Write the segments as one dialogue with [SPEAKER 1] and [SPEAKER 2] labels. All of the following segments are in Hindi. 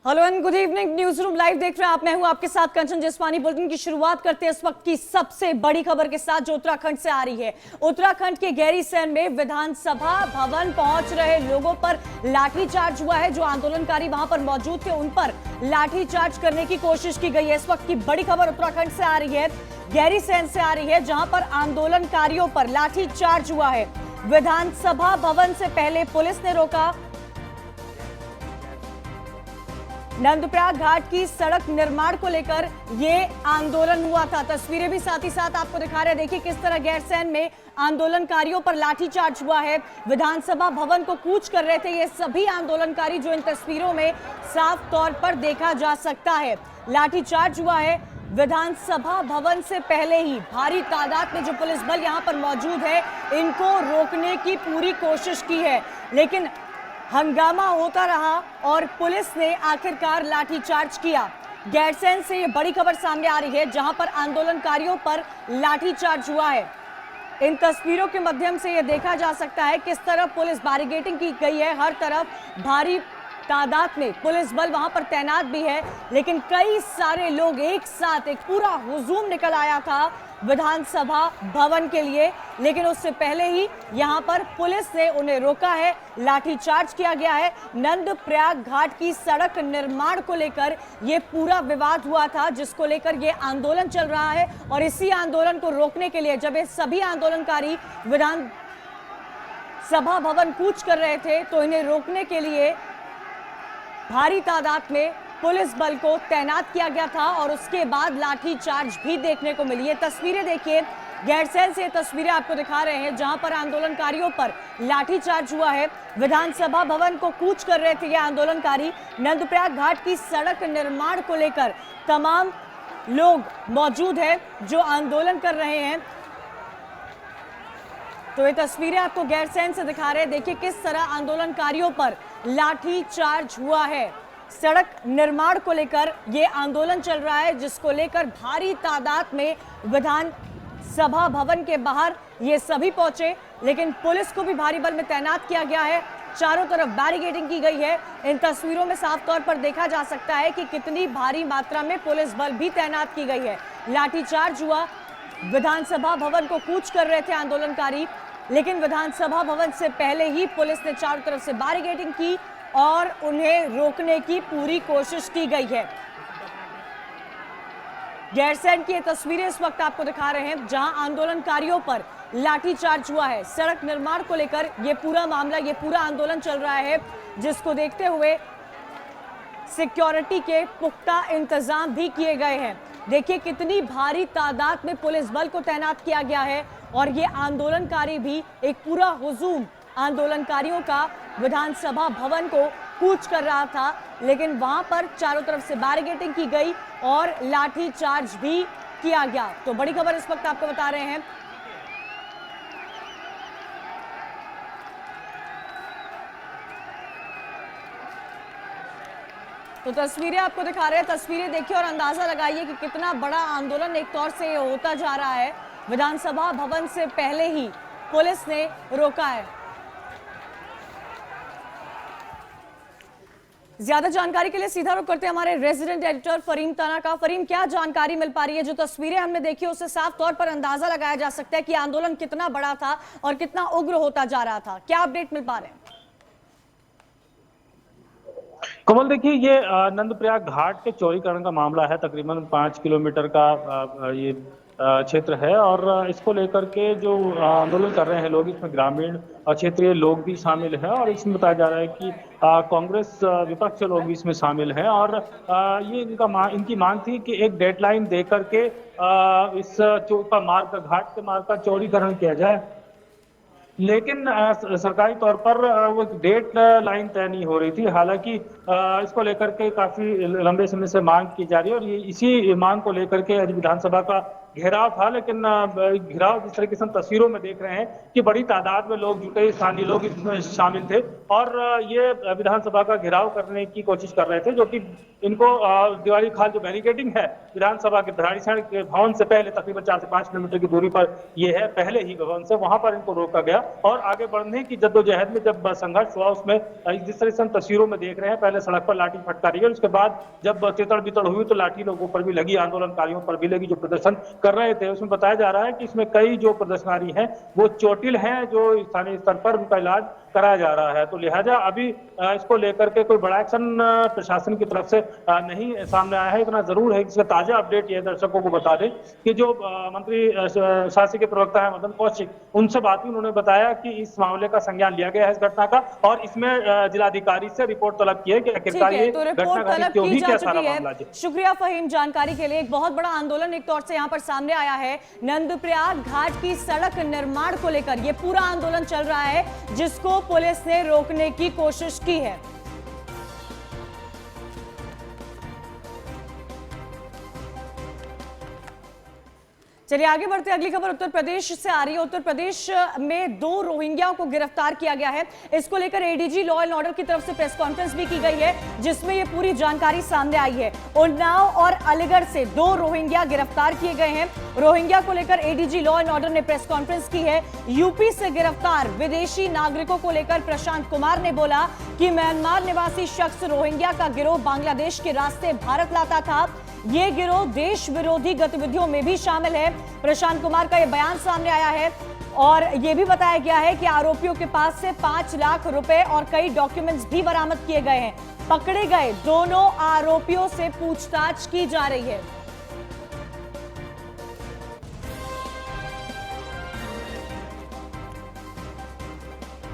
[SPEAKER 1] Hello and good evening. News room live देख रहे हैं आप। मैं हूं आपके साथ कंचन जिस्मानी। बुलेटिन की शुरुआत करते हैं इस वक्त की सबसे बड़ी खबर के साथ जो उत्तराखंड से आ रही है। उत्तराखंड के गैरीसैंण में विधानसभा भवन पहुंच रहे लोगों पर लाठीचार्ज हुआ है। जो आंदोलनकारी वहां पर मौजूद थे उन पर लाठीचार्ज करने की कोशिश की गई है। इस वक्त की बड़ी खबर उत्तराखंड से आ रही है, गैरीसैंण से आ रही है, जहां पर आंदोलनकारियों पर लाठीचार्ज हुआ है। विधानसभा भवन से पहले पुलिस ने रोका। नंदप्रयाग घाट की सड़क निर्माण को लेकर यह आंदोलन हुआ था। तस्वीरें भी साथ ही साथ आपको दिखा रहे हैं। देखिए किस तरह गैरसैंण में आंदोलनकारियों पर लाठीचार्ज हुआ है। विधानसभा भवन को कूच कर रहे थे ये सभी आंदोलनकारी, जो इन तस्वीरों में साफ तौर पर देखा जा सकता है। लाठीचार्ज हुआ है विधानसभा भवन से पहले ही। भारी तादाद में जो पुलिस बल यहां पर मौजूद है, इनको रोकने की पूरी कोशिश की है, लेकिन हंगामा होता रहा और पुलिस ने आखिरकार लाठीचार्ज किया। गैरसैंण से ये बड़ी खबर सामने आ रही है, जहां पर आंदोलनकारियों पर लाठीचार्ज हुआ है। इन तस्वीरों के माध्यम से ये देखा जा सकता है किस तरह पुलिस बैरिकेडिंग की गई है। हर तरफ भारी तादाद में पुलिस बल वहां पर तैनात भी है, लेकिन कई सारे लोग एक साथ, एक पूरा हुजूम निकल आया था विधानसभा भवन के लिए, लेकिन उससे पहले ही यहां पर पुलिस ने उन्हें रोका है, लाठीचार्ज किया गया है। नंदप्रयाग घाट की सड़क निर्माण को लेकर यह पूरा विवाद हुआ था, जिसको लेकर यह आंदोलन चल रहा है। और इसी आंदोलन को रोकने के लिए जब ये सभी आंदोलनकारी विधानसभा भवन कूच कर रहे थे, तो इन्हें रोकने के लिए भारी तादाद में पुलिस बल को तैनात किया गया था और उसके बाद लाठीचार्ज भी देखने को मिली। ये तस्वीरें देखिए, गैरसैंण से तस्वीरें आपको दिखा रहे हैं, जहां पर आंदोलनकारियों पर लाठीचार्ज हुआ है। विधानसभा भवन को कूच कर रहे थे ये आंदोलनकारी। नंदप्रयाग घाट की सड़क निर्माण को लेकर तमाम लोग मौजूद हैं जो आंदोलन कर रहे हैं। तो ये तस्वीरें आपको गैरसैंण से दिखा रहे हैं। देखिए किस तरह आंदोलनकारियों पर लाठीचार्ज हुआ है। सड़क निर्माण को लेकर यह आंदोलन चल रहा है, जिसको लेकर भारी तादाद में विधानसभा भवन के बाहर ये सभी पहुंचे, लेकिन पुलिस को भी भारी बल में तैनात किया गया है। चारों तरफ बैरिकेडिंग की गई है। इन तस्वीरों में साफ तौर पर देखा जा सकता है कि कितनी भारी मात्रा में पुलिस बल भी तैनात की गई है। लाठीचार्ज हुआ, विधानसभा भवन को कूच कर रहे थे आंदोलनकारी, लेकिन विधानसभा भवन से पहले ही पुलिस ने चारों तरफ से बैरिकेडिंग की और उन्हें रोकने की पूरी कोशिश की गई है। गैरसैंण की ये तस्वीरें इस वक्त आपको दिखा रहे हैं, जहां आंदोलनकारियों पर लाठीचार्ज हुआ है। सड़क निर्माण को लेकर यह पूरा मामला, यह पूरा आंदोलन चल रहा है, जिसको देखते हुए सिक्योरिटी के पुख्ता इंतजाम भी किए गए हैं। देखिए कितनी भारी तादाद में पुलिस बल को तैनात किया गया है और ये आंदोलनकारी भी, एक पूरा हुजूम आंदोलनकारियों का विधानसभा भवन को कूच कर रहा था, लेकिन वहां पर चारों तरफ से बैरिकेडिंग की गई और लाठीचार्ज भी किया गया। तो बड़ी खबर इस वक्त आपको बता रहे हैं। तो तस्वीरें आपको दिखा रहे हैं, तस्वीरें देखिए और अंदाजा लगाइए कि कितना बड़ा आंदोलन एक तौर से होता जा रहा है। विधानसभा भवन से पहले ही पुलिस ने रोका है। ज्यादा जानकारी के लिए सीधा रुख करते हैं हमारे रेजिडेंट एडिटर फरीम ताना का। फरीम, क्या जानकारी मिल पा रही है? जो तस्वीरें हमने देखी उससे साफ तौर पर अंदाजा लगाया जा सकता है कि आंदोलन कितना बड़ा था और कितना उग्र होता जा रहा था। क्या अपडेट मिल पा रहे हैं?
[SPEAKER 2] कमल, देखिए ये नंदप्रयाग घाट के चौड़ीकरण का मामला है। तकरीबन 5 किलोमीटर का ये क्षेत्र है और इसको लेकर के जो आंदोलन कर रहे हैं लोग, इसमें ग्रामीण और क्षेत्रीय लोग भी शामिल हैं और इसमें बताया जा रहा है कि कांग्रेस विपक्ष लोग भी इसमें शामिल हैं और ये इनकी मांग थी कि एक डेडलाइन दे करके इस घाट के मार्ग का चौड़ीकरण किया जाए, लेकिन सरकारी तौर पर वो डेट लाइन तय नहीं हो रही थी। हालांकि इसको लेकर के काफी लंबे समय से मांग की जा रही है और ये इसी मांग को लेकर के आज विधानसभा का घेराव था, लेकिन घेराव जिस तरीके से हम तस्वीरों में देख रहे हैं कि बड़ी तादाद में लोग जुटे, स्थानीय लोग इसमें शामिल थे और ये विधानसभा का घेराव करने की कोशिश कर रहे थे, जो कि इनको दिवाली खाल जो बैरिकेडिंग है विधानसभा के धराड़ीसैंण के भवन से पहले तकरीबन 4 से 5 किलोमीटर की दूरी पर ये है, पहले ही भवन से, वहां पर इनको रोका गया और आगे बढ़ने की जद्दोजहद में जब संघर्ष हुआ उसमें जिस तरह से हम तस्वीरों में देख रहे हैं, पहले सड़क पर लाठी फटकारी गई, उसके बाद जब तितड़ बितड़ हुई तो लाठी लोगों पर भी लगी, आंदोलनकारियों पर भी लगी जो प्रदर्शन कर रहे थे। उसमें बताया जा रहा है कि इसमें कई जो प्रदर्शनकारी हैं वो चोटिल हैं, जो स्थानीय स्तर पर उनका इलाज कराया जा रहा है, तो लिहाजा अभी इसको लेकर के कोई बड़ा एक्शन प्रशासन की तरफ से नहीं सामने आया है। इतना जरूर है कि इसका ताजा अपडेट ये दर्शकों को बता दें कि जो मंत्री शासकीय प्रवक्ता है मदन कौशिक, उनसे बात हुई, उन्होंने बताया कि इस मामले का संज्ञान लिया गया है इस घटना का और इसमें जिलाधिकारी से रिपोर्ट तलब की है कि आखिरकार ये
[SPEAKER 1] तो
[SPEAKER 2] घटना
[SPEAKER 1] रिपोर्ट
[SPEAKER 2] घटित
[SPEAKER 1] तलब
[SPEAKER 2] क्यों
[SPEAKER 1] की
[SPEAKER 2] हुई,
[SPEAKER 1] जा
[SPEAKER 2] क्या सारा
[SPEAKER 1] चुकी
[SPEAKER 2] मामला
[SPEAKER 1] है। शुक्रिया फहीम जानकारी के लिए। एक बहुत बड़ा आंदोलन एक तौर से यहाँ पर सामने आया है नंदप्रयाग घाट की सड़क निर्माण को लेकर। ये पूरा आंदोलन चल रहा है जिसको पुलिस ने रोकने की कोशिश की है। चलिए आगे बढ़ते हैं। अगली खबर उत्तर प्रदेश से आ रही है। उत्तर प्रदेश में 2 रोहिंग्याओं को गिरफ्तार किया गया है। इसको लेकर एडीजी लॉ एंड ऑर्डर की तरफ से प्रेस कॉन्फ्रेंस भी की गई है जिसमें ये पूरी जानकारी सामने आई है। उन्नाव और अलीगढ़ से 2 रोहिंग्या गिरफ्तार किए गए हैं। रोहिंग्या को लेकर एडीजी लॉ एंड ऑर्डर ने प्रेस कॉन्फ्रेंस की है। यूपी से गिरफ्तार विदेशी नागरिकों को लेकर प्रशांत कुमार ने बोला कि म्यांमार निवासी शख्स रोहिंग्या का गिरोह बांग्लादेश के रास्ते भारत लाता था। ये गिरोह देश विरोधी गतिविधियों में भी शामिल है। प्रशांत कुमार का यह बयान सामने आया है और यह भी बताया गया है कि आरोपियों के पास से 5 लाख रुपए और कई डॉक्यूमेंट्स भी बरामद किए गए हैं। पकड़े गए दोनों आरोपियों से पूछताछ की जा रही है।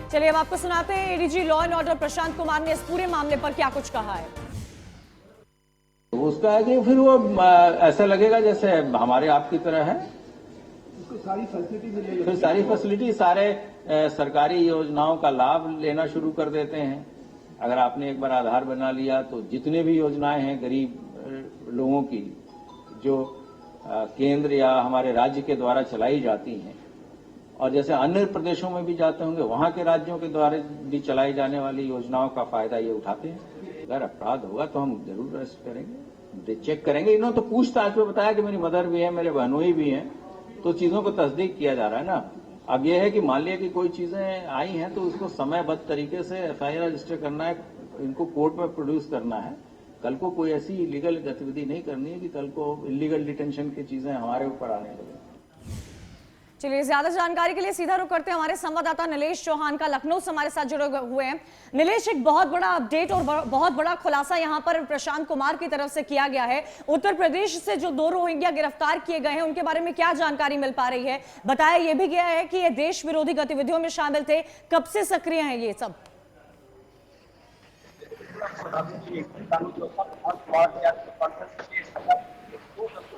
[SPEAKER 1] चलिए हम आपको सुनाते हैं ADG law and order Prashant Kumar ने इस पूरे मामले पर क्या कुछ कहा है।
[SPEAKER 3] उसका है कि फिर वो ऐसा लगेगा जैसे हमारे आपकी तरह है, उसको सारी फैसिलिटी मिलेगी, फिर सारी फैसिलिटी, सारे सरकारी योजनाओं का लाभ लेना शुरू कर देते हैं। अगर आपने एक बार आधार बना लिया तो जितने भी योजनाएं हैं गरीब लोगों की जो केंद्र या हमारे राज्य के द्वारा चलाई जाती हैं और जैसे अन्य प्रदेशों में भी जाते होंगे वहां के राज्यों के द्वारा भी चलाई जाने वाली योजनाओं का फायदा ये उठाते हैं। अगर अपराध होगा तो हम जरूर अरेस्ट करेंगे, चेक करेंगे। इन्होंने तो पूछताछ में बताया कि मेरी मदर भी है, मेरे बहनोई भी हैं, तो चीजों को तस्दीक किया जा रहा है ना। अब यह है कि मान लिया कि कोई चीजें आई हैं तो उसको समयबद्ध तरीके से एफआईआर रजिस्टर करना है, इनको कोर्ट में प्रोड्यूस करना है। कल को कोई ऐसी इलीगल गतिविधि नहीं करनी है कि कल को इलीगल डिटेंशन की चीजें हमारे ऊपर आने लगे।
[SPEAKER 1] चलिए ज्यादा जानकारी के लिए सीधा रुख करते हैं हमारे संवाददाता नीलेश चौहान का, लखनऊ से हमारे साथ जुड़े हुए हैं। नीलेश, एक बहुत बड़ा अपडेट और बहुत बड़ा खुलासा यहां पर प्रशांत कुमार की तरफ से किया गया है। उत्तर प्रदेश से जो 2 रोहिंग्या गिरफ्तार किए गए हैं उनके बारे में क्या जानकारी मिल पा रही है? बताया यह भी गया है कि ये देश विरोधी गतिविधियों में शामिल थे। कब से सक्रिय हैं ये सब?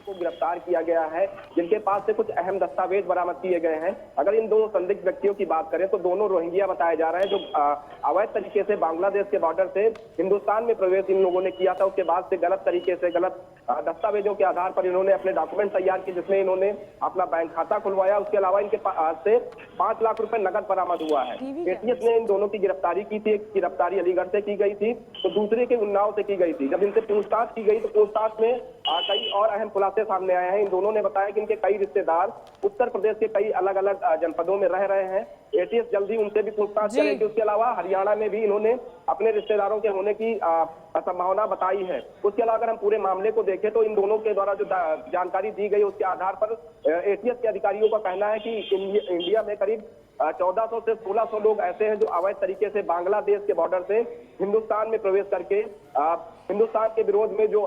[SPEAKER 4] को गिरफ्तार किया गया है जिनके पास से कुछ अहम दस्तावेज बरामद किए गए हैं। अगर इन 2 संदिग्ध व्यक्तियों की बात करें तो दोनों रोहिंग्या बताए जा रहे हैं जो अवैध तरीके से बांग्लादेश के बॉर्डर से हिंदुस्तान में प्रवेश इन लोगों ने किया था। उसके बाद से गलत तरीके से गलत दस्तावेजों के आधार पर इन्होंने अपने डॉक्यूमेंट तैयार किए जिसमें इन्होंने अपना बैंक खाता खुलवाया। उसके अलावा इनके पास से 5 लाख रुपए नकद बरामद हुआ है। एटीएस ने इन दोनों की गिरफ्तारी की थी। एक गिरफ्तारी अलीगढ़ से की गई थी तो दूसरे के उन्नाव से की गई थी। जब इनसे पूछताछ की गई तो पूछताछ में कई और अहम खुलासे सामने आए हैं। इन दोनों ने बताया कि इनके कई रिश्तेदार उत्तर प्रदेश के कई अलग अलग जनपदों में रह रहे हैं। एटीएस जल्दी उनसे भी पूछताछ करेगी। उसके अलावा हरियाणा में भी इन्होंने अपने रिश्तेदारों के होने की संभावना बताई है। उसके अलावा अगर हम पूरे मामले को देखें तो इन दोनों के द्वारा जो जानकारी दी गई उसके आधार पर एटीएस के अधिकारियों का कहना है कि इंडिया में करीब 1400 से 1600 लोग ऐसे हैं जो अवैध तरीके से बांग्लादेश के बॉर्डर से हिंदुस्तान में प्रवेश करके हिंदुस्तान के विरोध में जो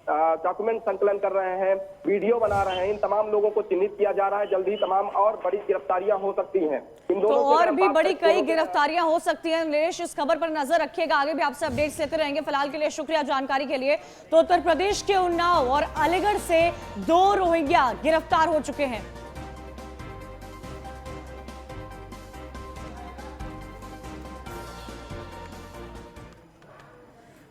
[SPEAKER 4] डॉक्यूमेंट संकलन कर रहे हैं, वीडियो बना रहे हैं। इन तमाम लोगों को चिन्हित किया जा रहा है। जल्दी तमाम और बड़ी गिरफ्तारियां हो सकती हैं। इन दोनों
[SPEAKER 1] तो और भी बड़ी कई गिरफ्तारियां हो सकती हैं। नीलेश, इस खबर पर नजर रखिएगा, आगे भी आपसे अपडेट्स लेते रहेंगे। फिलहाल के लिए शुक्रिया जानकारी के लिए। तो उत्तर प्रदेश के उन्नाव और अलीगढ़ से 2 रोहिंग्या गिरफ्तार हो चुके हैं।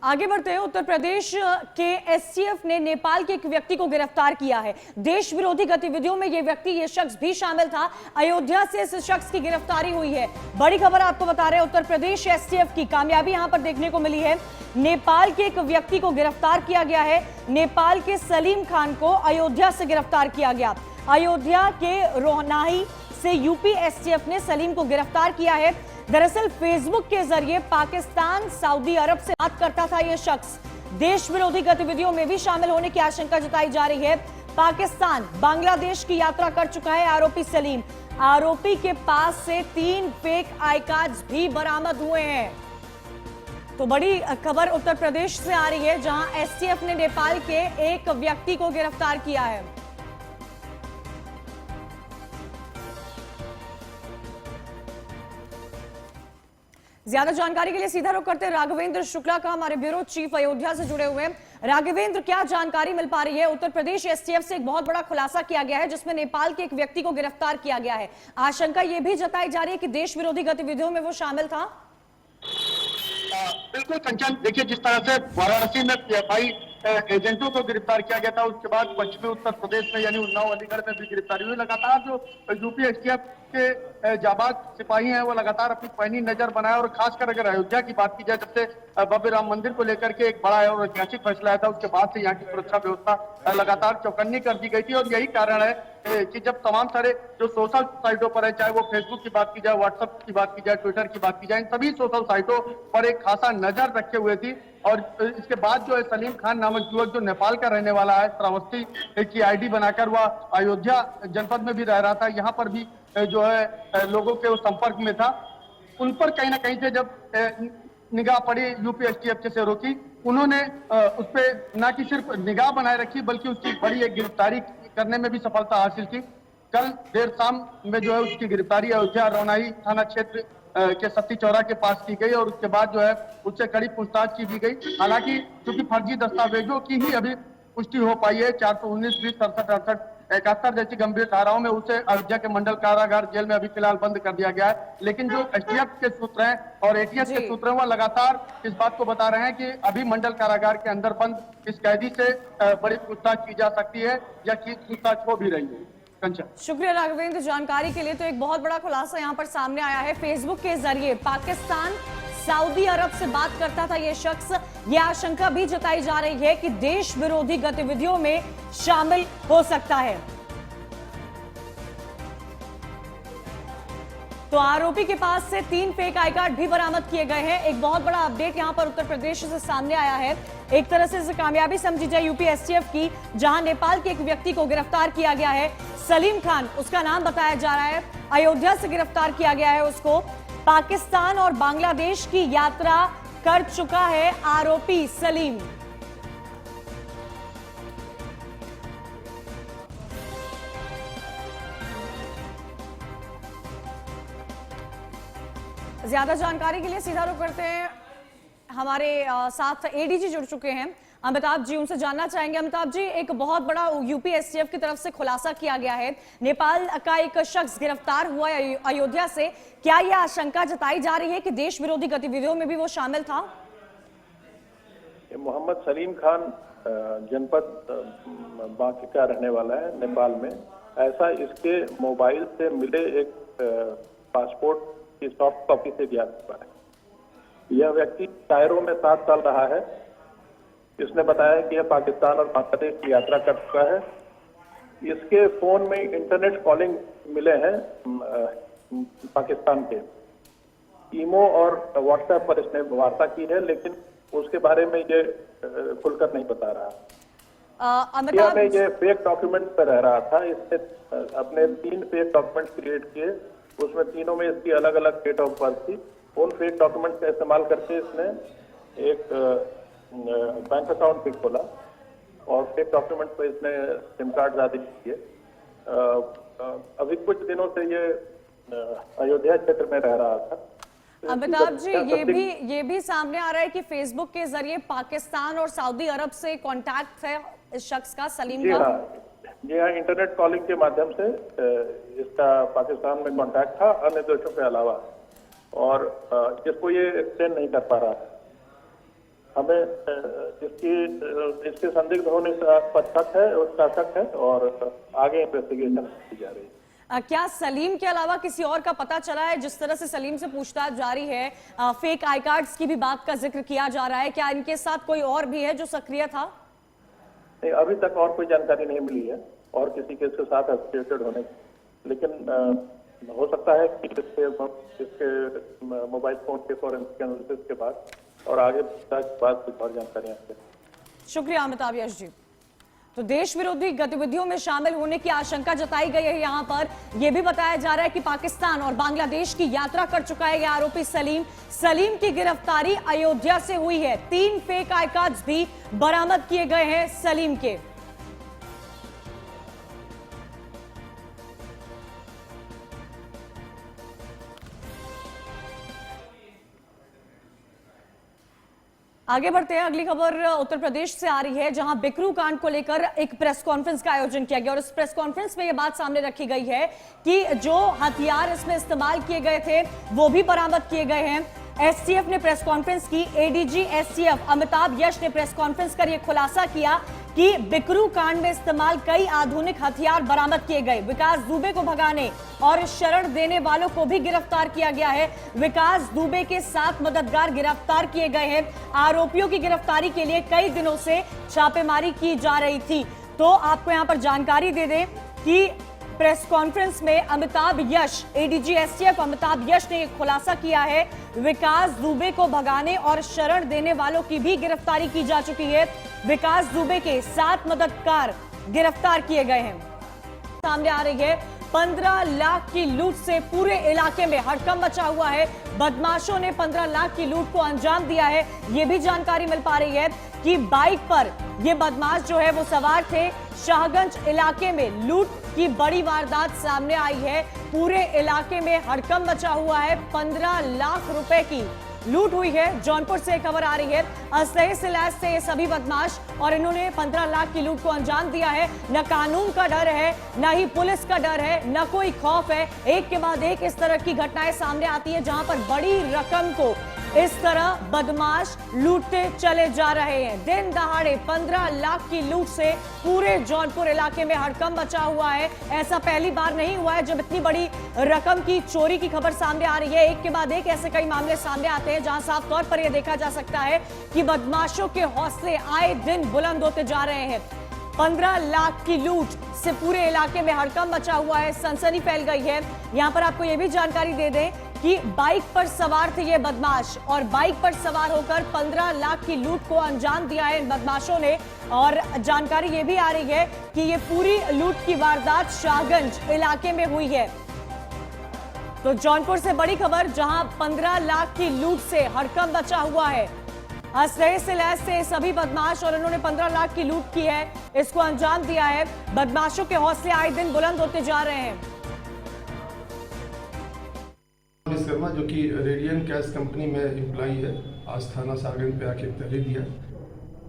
[SPEAKER 1] आगे बढ़ते हैं। उत्तर प्रदेश के एसटीएफ ने नेपाल के एक व्यक्ति को गिरफ्तार किया है। देश विरोधी गतिविधियों में ये शख्स भी शामिल था। अयोध्या से इस शख्स की गिरफ्तारी हुई है। बड़ी खबर आपको बता रहे हैं, उत्तर प्रदेश एसटीएफ की कामयाबी यहां पर देखने को मिली है। नेपाल के एक व्यक्ति को गिरफ्तार किया गया है। नेपाल के सलीम खान को अयोध्या से गिरफ्तार किया गया। अयोध्या के रोहनाही से यूपी एसटीएफ ने सलीम को गिरफ्तार किया है। दरअसल फेसबुक के जरिए पाकिस्तान, सऊदी अरब से बात करता था यह शख्स। देश विरोधी गतिविधियों में भी शामिल होने की आशंका जताई जा रही है। पाकिस्तान, बांग्लादेश की यात्रा कर चुका है आरोपी सलीम। आरोपी के पास से 3 फेक आई कार्ड्स भी बरामद हुए हैं। तो बड़ी खबर उत्तर प्रदेश से आ रही है, जहां एसटीएफ ने नेपाल के एक व्यक्ति को गिरफ्तार किया है। ज्यादा जानकारी के लिए सीधा रुख करते हैं राघवेंद्र शुक्ला का, हमारे ब्यूरो चीफ अयोध्या से जुड़े हुए हैं। राघवेंद्र, क्या जानकारी मिल पा रही है? उत्तर प्रदेश एसटीएफ से एक बहुत बड़ा खुलासा किया गया है, जिसमें नेपाल के एक व्यक्ति को गिरफ्तार किया गया है। आशंका यह भी जताई जा रही है कि देश विरोधी गतिविधियों में वो शामिल था।
[SPEAKER 5] बिल्कुल कंचन, देखिए जिस तरह से वाराणसी में पीएफआई एजेंटों को गिरफ्तार किया गया था, उसके बाद पश्चिमी उत्तर प्रदेश में यानी उन्नाव, अलीगढ़ में भी गिरफ्तारी हुई। लगातार जो यूपी एसटीएफ के जाबाज सिपाही हैं वो लगातार अपनी पैनी नजर बनाए, और खासकर अगर अयोध्या की बात की जाए, जब से भव्य राम मंदिर को लेकर के एक बड़ा और ऐतिहासिक फैसला आया था, उसके बाद से यहाँ की सुरक्षा व्यवस्था लगातार चौकन्नी कर दी गई थी। और यही कारण है कि जब तमाम सारे जो सोशल साइटों पर है, चाहे वो फेसबुक की बात की जाए, व्हाट्सएप की बात की जाए, ट्विटर की बात की जाए, इन सभी सोशल साइटों पर एक खासा नजर रखे हुए थी। और इसके बाद जो है सलीम खान नामक युवक जो नेपाल का रहने वाला है, श्रावस्ती की आईडी बनाकर वह अयोध्या जनपद में भी रह रहा था, यहाँ पर भी जो है लोगों के संपर्क में था। उन पर कहीं ना कहीं से जब निगाह पड़ी यूपी एसटीएफ के से रोकी, उन्होंने उस पर न कि सिर्फ निगाह बनाए रखी, बल्कि उसकी बड़ी एक गिरफ्तारी करने में भी सफलता हासिल की। कल देर शाम में जो है उसकी गिरफ्तारी अयोध्या रोहनाही थाना क्षेत्र के सत्ती चौरा के पास की गई, और उसके बाद जो है उससे कड़ी पूछताछ की भी गई। हालांकि क्योंकि फर्जी दस्तावेजों की ही अभी पुष्टि हो पाई है, 419, 20, 67, 68, 71 जैसी गंभीर धाराओं में उसे अयोध्या के मंडल कारागार जेल में अभी फिलहाल बंद कर दिया गया है। लेकिन जो एसटीएफ के सूत्र हैं और एटीएस के सूत्र हैं, वह लगातार इस बात को बता रहे हैं कि अभी मंडल कारागार के अंदर बंद इस कैदी से बड़ी पूछताछ की जा सकती है, या की पूछताछ हो भी रही है।
[SPEAKER 1] शुक्रिया राघवेंद्र जानकारी के लिए। तो एक बहुत बड़ा खुलासा यहां पर सामने आया है। फेसबुक के जरिए पाकिस्तान, सऊदी अरब से बात करता था यह शख्स। यह आशंका भी जताई जा रही है कि देश विरोधी गतिविधियों में शामिल हो सकता है। तो आरोपी के पास से 3 फेक आई कार्ड भी बरामद किए गए हैं। एक बहुत बड़ा अपडेट यहां पर उत्तर प्रदेश से सामने आया है। एक तरह से इसे कामयाबी समझी जाए यूपी एसटीएफ की, जहां नेपाल के एक व्यक्ति को गिरफ्तार किया गया है। सलीम खान उसका नाम बताया जा रहा है। अयोध्या से गिरफ्तार किया गया है उसको। पाकिस्तान और बांग्लादेश की यात्रा कर चुका है आरोपी सलीम। ज्यादा जानकारी के लिए सीधा रुख करते हैं, हमारे साथ एडीजी जुड़ चुके हैं अमिताभ जी, उनसे जानना चाहेंगे। अमिताभ जी, एक बहुत बड़ा यूपी एसटीएफ की तरफ से खुलासा किया गया है, नेपाल का एक शख्स गिरफ्तार हुआ है अयोध्या से। क्या यह आशंका जताई जा रही है कि देश विरोधी गतिविधियों में भी वो शामिल था?
[SPEAKER 6] मोहम्मद सलीम खान जनपद बांके का रहने वाला है नेपाल में। ऐसा इसके मोबाइल से मिले एक पासपोर्ट की सॉफ्ट कॉपी से ज्ञात हुआ है। यह व्यक्ति कायरो में 7 साल रहा है। इसने बताया कि यह पाकिस्तान और बांग्लादेश की यात्रा कर चुका है। इसके फोन में इंटरनेट कॉलिंग मिले हैं पाकिस्तान के। ईमो और व्हाट्सएप पर इसने वार्ता की है, लेकिन उसके बारे में ये खुलकर नहीं बता रहा। में ये फेक डॉक्यूमेंट पर रह रहा था। इसने अपने 3 फेक डॉक्यूमेंट क्रिएट किए, उसमें तीनों में इसकी अलग अलग डेट ऑफ बर्थ थी। उन फेक डॉक्यूमेंट का इस्तेमाल करके इसने एक बैंक अकाउंट भी खोला, और फेक डॉक्यूमेंट पे इसने सिम कार्ड आदि किए। अभी कुछ दिनों से ये अयोध्या क्षेत्र में रह रहा था।
[SPEAKER 1] अमिताभ जी, ये भी सामने आ रहा है कि फेसबुक के जरिए पाकिस्तान और सऊदी अरब से कांटेक्ट है इस शख्स का, सलीम का।
[SPEAKER 6] जी हाँ, इंटरनेट कॉलिंग के माध्यम से इसका पाकिस्तान में कांटेक्ट था, अन्य देशों के अलावा, और जिसको ये एक्सटेंड नहीं कर पा रहा। हमें जिसके संदिग्ध होने पर शक है उसका शक है और आगे इन्वेस्टिगेशन की जा रही है।
[SPEAKER 1] क्या सलीम के अलावा किसी और का पता चला है? जिस तरह से सलीम से पूछताछ जारी है, फेक आई कार्ड्स की भी बात का जिक्र किया जा रहा है, क्या इनके साथ कोई और भी है जो सक्रिय था?
[SPEAKER 6] नहीं, अभी तक और कोई जानकारी नहीं मिली है और किसी के इसके साथ एसोसिएटेड होने की, लेकिन हो सकता है कि इसके मोबाइल फोन के फॉरेंसिक एनालिसिस के बाद और आगे बाद कुछ और जानकारियां हैं।
[SPEAKER 1] शुक्रिया अमिताभ यश जी। तो देश विरोधी गतिविधियों में शामिल होने की आशंका जताई गई है। यहां पर यह भी बताया जा रहा है कि पाकिस्तान और बांग्लादेश की यात्रा कर चुका है यह आरोपी सलीम की गिरफ्तारी अयोध्या से हुई है। 3 फेक आई कार्ड्स भी बरामद किए गए हैं सलीम के। आगे बढ़ते हैं। अगली खबर उत्तर प्रदेश से आ रही है, जहां बिकरू कांड को लेकर एक प्रेस कॉन्फ्रेंस का आयोजन किया गया और इस प्रेस कॉन्फ्रेंस में यह बात सामने रखी गई है कि जो हथियार इसमें इस्तेमाल किए गए थे वो भी बरामद किए गए हैं। एसटीएफ ने प्रेस कॉन्फ्रेंस की। एडीजी एसटीएफ अमिताभ यश ने प्रेस कॉन्फ्रेंस कर यह खुलासा किया कि बिकरू कांड में इस्तेमाल कई आधुनिक हथियार बरामद किए गए। विकास दुबे को भगाने और शरण देने वालों को भी गिरफ्तार किया गया है। विकास दुबे के 7 मददगार गिरफ्तार किए गए हैं। आरोपियों की गिरफ्तारी के लिए कई दिनों से छापेमारी की जा रही थी। तो आपको यहां पर जानकारी दे दें कि प्रेस कॉन्फ्रेंस में अमिताभ यश, एडीजी एसटीएफ अमिताभ यश ने खुलासा किया है विकास दुबे को भगाने और शरण देने वालों की भी गिरफ्तारी की जा चुकी है। विकास दुबे के 7 मददगार गिरफ्तार किए गए हैं। सामने आ रही है 15 लाख की लूट से पूरे इलाके में हड़कंप मचा हुआ है। बदमाशों ने 15 लाख की लूट को अंजाम दिया है। यह भी जानकारी मिल पा रही है कि बाइक पर ये बदमाश जो है वो सवार थे। शाहगंज इलाके में लूट की बड़ी वारदात सामने आई है। पूरे इलाके में हड़कंप मचा हुआ है। 15 लाख रुपए की लूट हुई है। जौनपुर से खबर आ रही है, असलहे से लैस थे ये सभी बदमाश और इन्होंने 15 लाख की लूट को अंजाम दिया है। न कानून का डर है, न ही पुलिस का डर है, न कोई खौफ है। एक के बाद एक इस तरह की घटनाएं सामने आती है जहां पर बड़ी रकम को इस तरह बदमाश लूटते चले जा रहे हैं। दिन दहाड़े 15 लाख की लूट से पूरे जौनपुर इलाके में हड़कंप मचा हुआ है। ऐसा पहली बार नहीं हुआ है जब इतनी बड़ी रकम की चोरी की खबर सामने आ रही है। एक के बाद एक ऐसे कई मामले सामने आते हैं जहां साफ तौर पर यह देखा जा सकता है कि बदमाशों के हौसले आए दिन बुलंद होते जा रहे हैं। 15 लाख की लूट से पूरे इलाके में हड़कंप मचा हुआ है, सनसनी फैल गई है। यहां पर आपको यह भी जानकारी दे दें कि बाइक पर सवार थे ये बदमाश और बाइक पर सवार होकर 15 लाख की लूट को अंजाम दिया है इन बदमाशों ने। और जानकारी ये भी आ रही है कि ये पूरी लूट की वारदात शाहगंज इलाके में हुई है। तो जौनपुर से बड़ी खबर, जहां 15 लाख की लूट से हड़कंप मचा हुआ है। असलहे से लैस थे सभी बदमाश और इन्होंने 15 लाख की लूट की है, इसको अंजाम दिया है। बदमाशों के हौसले आए दिन बुलंद होते जा रहे हैं।
[SPEAKER 7] शर्मा जो कि रेडियन कैश कंपनी में एम्प्लॉई है, आज थाना सागंज पे आके तहरीर दिया,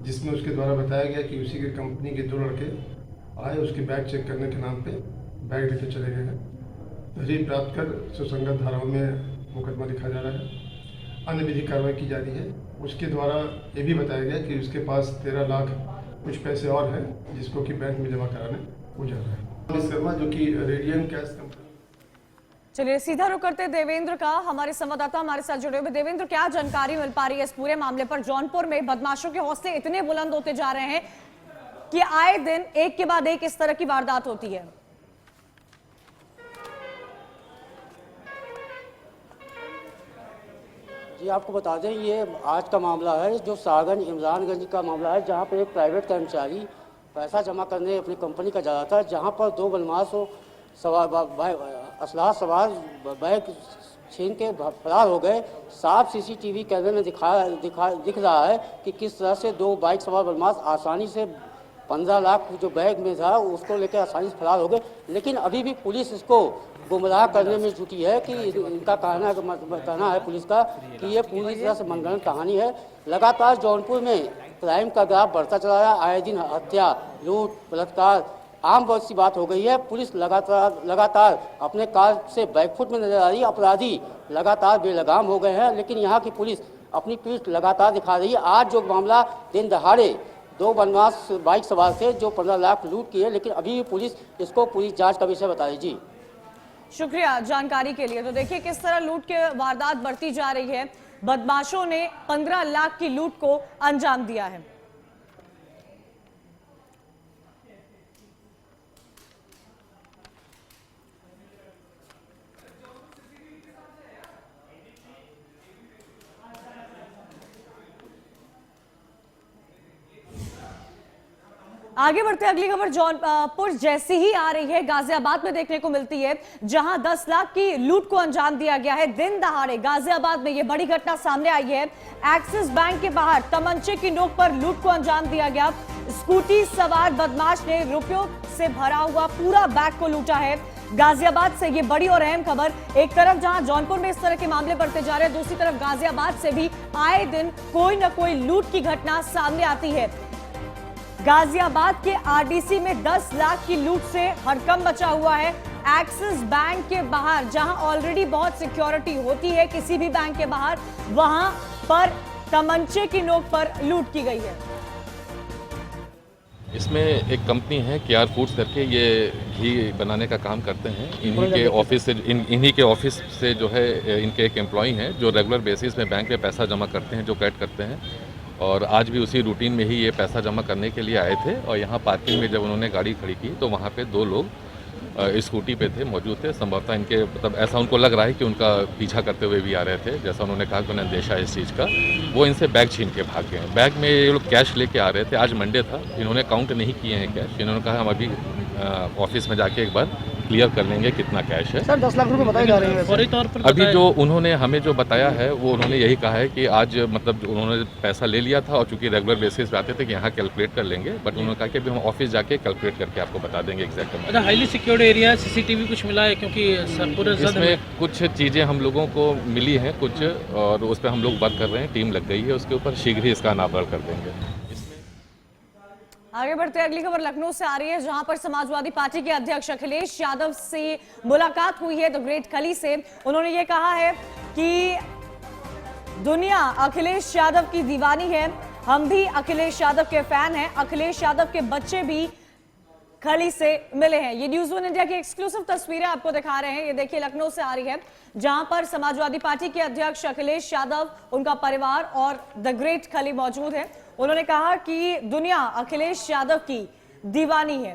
[SPEAKER 7] जिसमें उसके द्वारा बताया गया कि उसी के कंपनी के 2 लड़के आए, उसके बैग चेक करने के नाम पे बैग लेके चले गए हैं। तहरीर प्राप्त कर सुसंगत धाराओं में मुकदमा लिखा जा रहा है, अन्य विधिक कार्रवाई की जा रही है। उसके द्वारा ये भी बताया गया कि उसके पास 13 लाख कुछ पैसे और हैं जिसको कि बैंक में जमा कराने वो जा रहा है। शर्मा जो कि रेडियन कैश कंपनी।
[SPEAKER 1] चलिए सीधा रुख करते देवेंद्र का, हमारे संवाददाता हमारे साथ जुड़े हुए। देवेंद्र, क्या जानकारी मिल पा रही है इस पूरे मामले पर? जौनपुर में बदमाशों के हौसले इतने बुलंद होते जा रहे हैं कि आए दिन एक के बाद एक इस तरह की वारदात होती है।
[SPEAKER 8] जी आपको बता दें, ये आज का मामला है जो सागंज इमरानगंज का मामला है, जहां पर एक प्राइवेट कर्मचारी पैसा जमा करने अपनी कंपनी का जा रहा था, जहां पर 2 बदमाशों असलाह सवार बैग छीन के फरार हो गए। साफ सीसीटीवी कैमरे में दिख रहा है कि किस तरह से 2 बाइक सवार बदमाश आसानी से 15 लाख जो बैग में था उसको लेकर आसानी से फरार हो गए। लेकिन अभी भी पुलिस इसको गुमराह करने में जुटी है कि इनका कहना है पुलिस का कि ये पूरी तरह से मनगढ़ंत कहानी है। लगातार जौनपुर में क्राइम का ग्राफ बढ़ता चला है। आए दिन हत्या, लूट, बलात्कार आम बहुत सी बात हो गई है। पुलिस लगातार अपने कार से बैकफुट में नजर आ रही है। अपराधी लगातार बेलगाम हो गए हैं, लेकिन यहाँ की पुलिस अपनी पीठ लगातार दिखा रही है। आज जो मामला दिन दहाड़े 2 बदमाश बाइक सवार थे जो 15 लाख लूट की है, लेकिन अभी पुलिस इसको पूरी जांच का विषय बता रही। जी
[SPEAKER 1] शुक्रिया जानकारी के लिए। तो देखिए किस तरह लूट के वारदात बढ़ती जा रही है। बदमाशों ने 15 लाख की लूट को अंजाम दिया है। आगे बढ़ते अगली खबर जौनपुर जैसी ही आ रही है, गाजियाबाद में देखने को मिलती है, जहां 10 लाख की लूट को अंजाम दिया गया है। दिन दहाड़े गाजियाबाद में यह बड़ी घटना सामने आई है। एक्सिस बैंक के बाहर तमंचे की नोक पर लूट को अंजाम दिया गया। स्कूटी सवार बदमाश ने रुपयों से भरा हुआ पूरा बैग को लूटा है। गाजियाबाद से ये बड़ी और अहम खबर। एक तरफ जहां जौनपुर में इस तरह के मामले बढ़ते जा रहे हैं, दूसरी तरफ गाजियाबाद से भी आए दिन कोई न कोई लूट की घटना सामने आती है। गाजियाबाद के आरडीसी में 10 लाख की लूट से हड़कंप मचा हुआ है। एक्सिस बैंक के बाहर जहां ऑलरेडी बहुत सिक्योरिटी होती है किसी भी बैंक के बाहर, वहां पर तमंचे की नोक पर लूट की गई है।
[SPEAKER 9] इसमें एक कंपनी है केआर फूड्स करके, ये घी बनाने का काम करते हैं। इन्हीं के ऑफिस से जो है इनके एक एम्प्लॉई हैं जो रेगुलर बेसिस में बैंक में पैसा जमा करते हैं, जो कैट करते हैं। और आज भी उसी रूटीन में ही ये पैसा जमा करने के लिए आए थे। और यहाँ पार्किंग में जब उन्होंने गाड़ी खड़ी की तो वहाँ पे 2 लोग स्कूटी पे थे, मौजूद थे। संभवतः इनके मतलब ऐसा उनको लग रहा है कि उनका पीछा करते हुए भी आ रहे थे, जैसा उन्होंने कहा कि उन्हें अंदेशा है इस चीज़ का। वो इनसे बैग छीन के भाग गए। बैग में ये लोग कैश लेके आ रहे थे। आज मंडे था, इन्होंने काउंट नहीं किए हैं कैश। इन्होंने कहा हम अभी ऑफिस में जाके एक बार क्लियर कर लेंगे कितना कैश है।
[SPEAKER 10] सर 10 लाख रुपए बताए जा रहे हैं फौरी तौर पर।
[SPEAKER 9] अभी जो उन्होंने हमें जो बताया है वो उन्होंने यही कहा है कि आज मतलब उन्होंने पैसा ले लिया था और चूंकि रेगुलर बेसिस पे आते थे कि यहाँ कैलकुलेट कर लेंगे, बट उन्होंने कहा कि अभी हम ऑफिस जाके कैलकुलेट करके आपको बता देंगे एग्जैक्ट अमाउंट।
[SPEAKER 10] अच्छा, हाईली सिक्योर्ड एरिया है, सीसीटीवी कुछ मिला है? क्योंकि पूरे
[SPEAKER 9] इसमें कुछ चीज़ें हम लोगों को मिली हैं कुछ, और उस पर हम लोग वर्क कर रहे हैं, टीम लग गई है उसके ऊपर, शीघ्र ही इसका अनावरण कर देंगे।
[SPEAKER 1] आगे बढ़ते अगली खबर लखनऊ से आ रही है, जहां पर समाजवादी पार्टी के अध्यक्ष अखिलेश यादव से मुलाकात हुई है द ग्रेट खली से। उन्होंने ये कहा है कि दुनिया अखिलेश यादव की दीवानी है, हम भी अखिलेश यादव के फैन हैं। अखिलेश यादव के बच्चे भी खली से मिले हैं। ये न्यूज़ 1 इंडिया की एक्सक्लूसिव तस्वीरें आपको दिखा रहे हैं। ये देखिए लखनऊ से आ रही है, जहां पर समाजवादी पार्टी के अध्यक्ष अखिलेश यादव, उनका परिवार और द ग्रेट खली मौजूद है। उन्होंने कहा कि दुनिया अखिलेश यादव की दीवानी है।